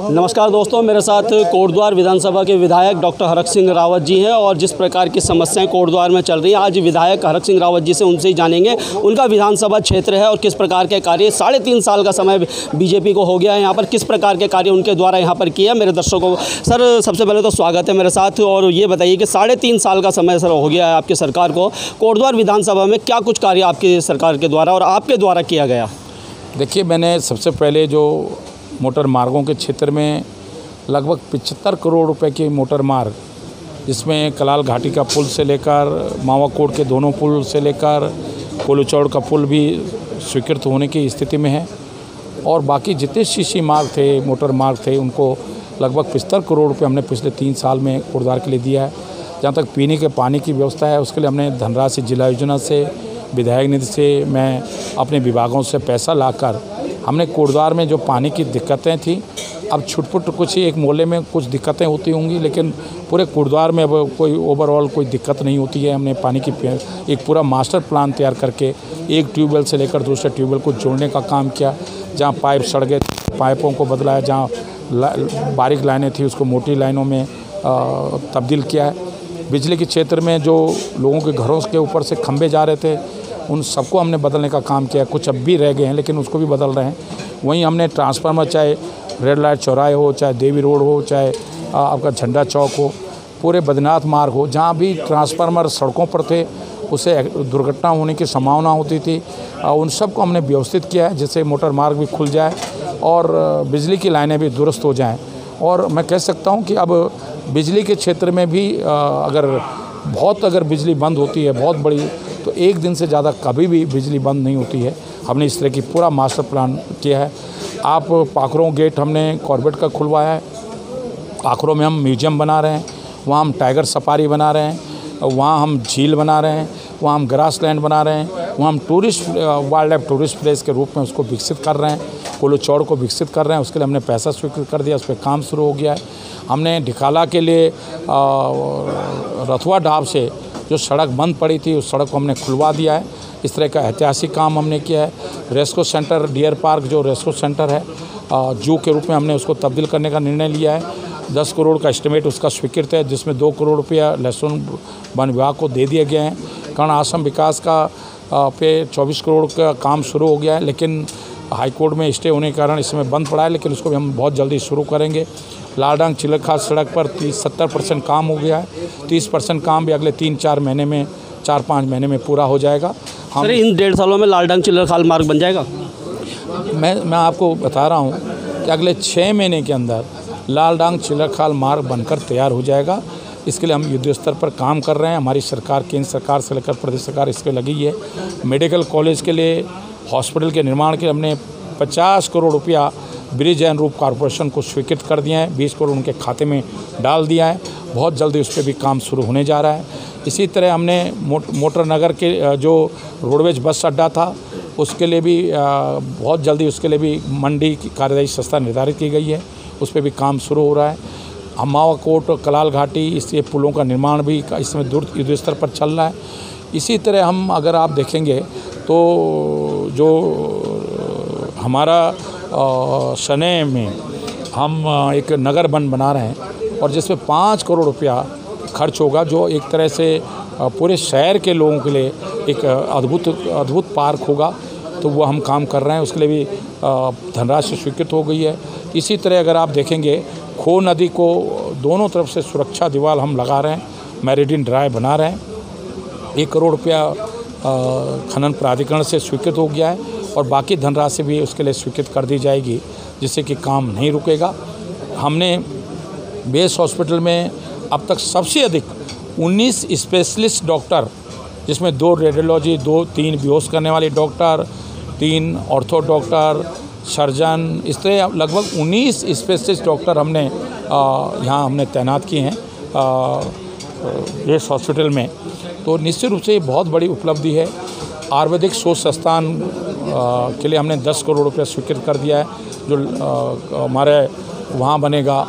नमस्कार दोस्तों, मेरे साथ कोटद्वार विधानसभा के विधायक डॉक्टर हरक सिंह रावत जी हैं और जिस प्रकार की समस्याएं कोटद्वार में चल रही हैं, आज विधायक हरक सिंह रावत जी से उनसे ही जानेंगे उनका विधानसभा क्षेत्र है और किस प्रकार के कार्य 3.5 साल का समय बीजेपी को हो गया है यहाँ पर, किस प्रकार के कार्य उनके द्वारा यहाँ पर किया। मेरे दर्शकों को सर सबसे पहले तो स्वागत है मेरे साथ, और ये बताइए कि 3.5 साल का समय सर हो गया है आपकी सरकार को, कोटद्वार विधानसभा में क्या कुछ कार्य आपकी सरकार के द्वारा और आपके द्वारा किया गया? देखिए, मैंने सबसे पहले जो मोटर मार्गों के क्षेत्र में लगभग 75 करोड़ रुपए के मोटर मार्ग, जिसमें कलाल घाटी का पुल से लेकर मावाकोट के दोनों पुल से लेकर कोलूचौड़ का पुल भी स्वीकृत होने की स्थिति में है, और बाकी जितने सीसी मार्ग थे, मोटर मार्ग थे, उनको लगभग 75 करोड़ रुपए हमने पिछले 3 साल में कोटद्वार के लिए दिया है। जहाँ तक पीने के पानी की व्यवस्था है, उसके लिए हमने धनराशि जिला योजना से, विधायक निधि से, मैं अपने विभागों से पैसा लाकर हमने कोटद्वार में जो पानी की दिक्कतें थी, अब छुटपुट कुछ ही एक मोहल्ले में कुछ दिक्कतें होती होंगी, लेकिन पूरे कोटद्वार में अब कोई ओवरऑल कोई दिक्कत नहीं होती है। हमने पानी की एक पूरा मास्टर प्लान तैयार करके एक ट्यूबवेल से लेकर दूसरे ट्यूबवेल को जोड़ने का काम किया। जहाँ पाइप सड़ गए, पाइपों को बदलाया, जहाँ बारीक लाइनें थी उसको मोटी लाइनों में तब्दील किया है। बिजली के क्षेत्र में जो लोगों के घरों के ऊपर से खंभे जा रहे थे, उन सबको हमने बदलने का काम किया। कुछ अब भी रह गए हैं, लेकिन उसको भी बदल रहे हैं। वहीं हमने ट्रांसफार्मर, चाहे रेड लाइट चौराहे हो, चाहे देवी रोड हो, चाहे आपका झंडा चौक हो, पूरे बद्रीनाथ मार्ग हो, जहाँ भी ट्रांसफार्मर सड़कों पर थे, उससे दुर्घटना होने की संभावना होती थी, उन सबको हमने व्यवस्थित किया है, जिससे मोटर मार्ग भी खुल जाए और बिजली की लाइनें भी दुरुस्त हो जाएँ। और मैं कह सकता हूँ कि अब बिजली के क्षेत्र में भी अगर बिजली बंद होती है बहुत बड़ी, तो एक दिन से ज़्यादा कभी भी बिजली बंद नहीं होती है। हमने इस तरह की पूरा मास्टर प्लान किया है। आप पाखरों गेट हमने कॉर्बेट का खुलवाया है, पाखरों में हम म्यूजियम बना रहे हैं, वहाँ हम टाइगर सफारी बना रहे हैं, वहाँ हम झील बना रहे हैं, वहाँ हम ग्रास लैंड बना रहे हैं, वहाँ हम वाइल्ड लाइफ टूरिस्ट प्लेस के रूप में उसको विकसित कर रहे हैं, कोलूचौड़ को विकसित कर रहे हैं। उसके लिए हमने पैसा स्वीकृत कर दिया, उस पर काम शुरू हो गया है। हमने ढिकाला के लिए रथुआ ढाब से जो सड़क बंद पड़ी थी, उस सड़क को हमने खुलवा दिया है। इस तरह का ऐतिहासिक काम हमने किया है। रेस्को सेंटर, डियर पार्क जो रेस्को सेंटर है, जू के रूप में हमने उसको तब्दील करने का निर्णय लिया है। 10 करोड़ का एस्टिमेट उसका स्वीकृत है, जिसमें 2 करोड़ रुपया लहसुन वन विभाग को दे दिए गए हैं। कर्ण आश्रम विकास का पे 24 करोड़ का काम शुरू हो गया है, लेकिन हाईकोर्ट में स्टे होने के कारण इसमें बंद पड़ा है, लेकिन उसको भी हम बहुत जल्दी शुरू करेंगे। लालडांग चिलखाल सड़क पर 70% काम हो गया है, 30% काम भी अगले 3-4 महीने में, 4-5 महीने में पूरा हो जाएगा। सर, इन 1.5 सालों में लालडांग चिलखाल मार्ग बन जाएगा? मैं आपको बता रहा हूँ कि अगले 6 महीने के अंदर लालडांग चिलखाल मार्ग बनकर तैयार हो जाएगा। इसके लिए हम युद्ध स्तर पर काम कर रहे हैं। हमारी सरकार, केंद्र सरकार से लेकर प्रदेश सरकार इस पर लगी है। मेडिकल कॉलेज के लिए, हॉस्पिटल के निर्माण के लिए हमने 50 करोड़ रुपया ब्रिज एंड रूप कॉरपोरेशन को स्वीकृत कर दिया है, 20 करोड़ उनके खाते में डाल दिया है। बहुत जल्दी उस पर भी काम शुरू होने जा रहा है। इसी तरह हमने मोटर नगर के जो रोडवेज बस अड्डा था, उसके लिए भी बहुत जल्दी उसके लिए भी मंडी की कार्यदायी संस्था निर्धारित की गई है, उस पर भी काम शुरू हो रहा है। मावाकोट, कलाल घाटी, इससे पुलों का निर्माण भी इसमें युद्ध स्तर पर चल रहा है। इसी तरह हम अगर आप देखेंगे तो जो हमारा शनै में हम एक नगर वन बना रहे हैं, और जिसमें 5 करोड़ रुपया खर्च होगा, जो एक तरह से पूरे शहर के लोगों के लिए एक अद्भुत पार्क होगा। तो वो हम काम कर रहे हैं, उसके लिए भी धनराशि स्वीकृत हो गई है। इसी तरह अगर आप देखेंगे, खो नदी को दोनों तरफ से सुरक्षा दीवार हम लगा रहे हैं, मैरिडियन ड्राइव बना रहे हैं। 1 करोड़ रुपया खनन प्राधिकरण से स्वीकृत हो गया है, और बाकी धनराशि भी उसके लिए स्वीकृत कर दी जाएगी, जिससे कि काम नहीं रुकेगा। हमने बेस हॉस्पिटल में अब तक सबसे अधिक 19 स्पेशलिस्ट डॉक्टर, जिसमें 2 रेडियोलॉजी, 2-3 बेहोश करने वाले डॉक्टर, 3 ऑर्थो डॉक्टर, सर्जन, इस तरह लगभग 19 स्पेशलिस्ट डॉक्टर हमने यहाँ हमने तैनात किए हैं बेस हॉस्पिटल में। तो निश्चित रूप से ये बहुत बड़ी उपलब्धि है। आयुर्वेदिक शोध संस्थान के लिए हमने 10 करोड़ रुपये स्वीकृत कर दिया है, जो हमारे वहाँ बनेगा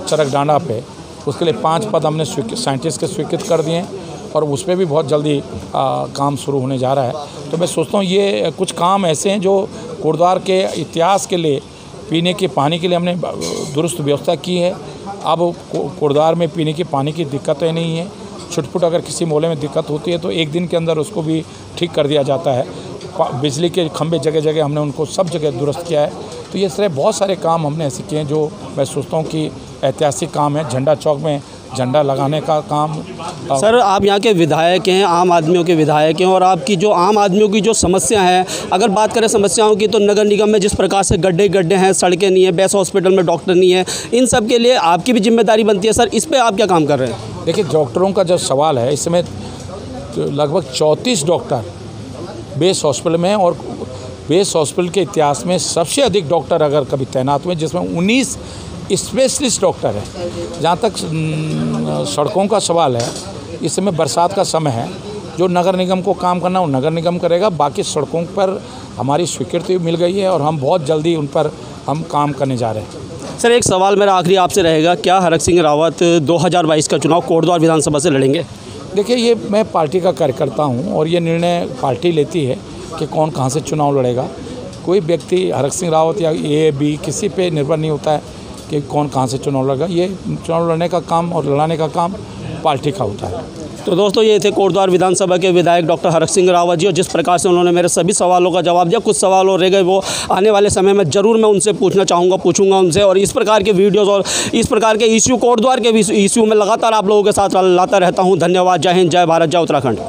चरक डांडा पे। उसके लिए 5 पद हमने साइंटिस्ट के स्वीकृत कर दिए हैं, और उस पर भी बहुत जल्दी काम शुरू होने जा रहा है। तो मैं सोचता हूँ ये कुछ काम ऐसे हैं जो कोटद्वार के इतिहास के लिए पीने के पानी के लिए हमने दुरुस्त व्यवस्था की है। अब कोटद्वार में पीने के पानी की दिक्कतें नहीं है। छुटपुट अगर किसी मोहल्ले में दिक्कत होती है तो एक दिन के अंदर उसको भी ठीक कर दिया जाता है। बिजली के खंभे जगह जगह हमने उनको सब जगह दुरुस्त किया है। तो ये तरह बहुत सारे काम हमने ऐसे किए हैं जो मैं सोचता हूँ कि ऐतिहासिक काम है। झंडा चौक में झंडा लगाने का काम। सर, आप यहाँ के विधायक हैं, आम आदमियों के विधायक हैं, और आपकी जो आम आदमियों की जो समस्या है, अगर बात करें समस्याओं की, तो नगर निगम में जिस प्रकार से गड्ढे हैं, सड़कें नहीं है, बेस हॉस्पिटल में डॉक्टर नहीं है, इन सब के लिए आपकी भी जिम्मेदारी बनती है। सर, इस पर आप क्या काम कर रहे हैं? देखिए, डॉक्टरों का जो सवाल है, इस समय लगभग 34 डॉक्टर बेस हॉस्पिटल में, और बेस हॉस्पिटल के इतिहास में सबसे अधिक डॉक्टर अगर कभी तैनात हुए, जिसमें 19 स्पेशलिस्ट डॉक्टर है। जहाँ तक सड़कों का सवाल है, इस समय बरसात का समय है, जो नगर निगम को काम करना वो नगर निगम करेगा। बाकी सड़कों पर हमारी स्वीकृति मिल गई है और हम बहुत जल्दी उन पर हम काम करने जा रहे हैं। सर, एक सवाल मेरा आखिरी आपसे रहेगा, क्या हरक सिंह रावत 2022 का चुनाव कोटद्वार विधानसभा से लड़ेंगे? देखिए, ये मैं पार्टी का कार्यकर्ता हूँ और ये निर्णय पार्टी लेती है कि कौन कहाँ से चुनाव लड़ेगा। कोई व्यक्ति हरक सिंह रावत या ए बी किसी पे निर्भर नहीं होता है कि कौन कहाँ से चुनाव लड़ेगा। ये चुनाव लड़ने का काम और लड़ाने का काम पार्टी का होता है। तो दोस्तों, ये थे कोटद्वार विधानसभा के विधायक डॉक्टर हरक सिंह रावत जी, और जिस प्रकार से उन्होंने मेरे सभी सवालों का जवाब दिया। कुछ सवाल और रह गए, वो आने वाले समय में ज़रूर मैं उनसे पूछूंगा उनसे। और इस प्रकार के वीडियोज़ और इस प्रकार के इश्यू, कोटद्वार के इश्यू में लगातार आप लोगों के साथ लाता रहता हूँ। धन्यवाद। जय हिंद, जय भारत, जय उत्तराखंड।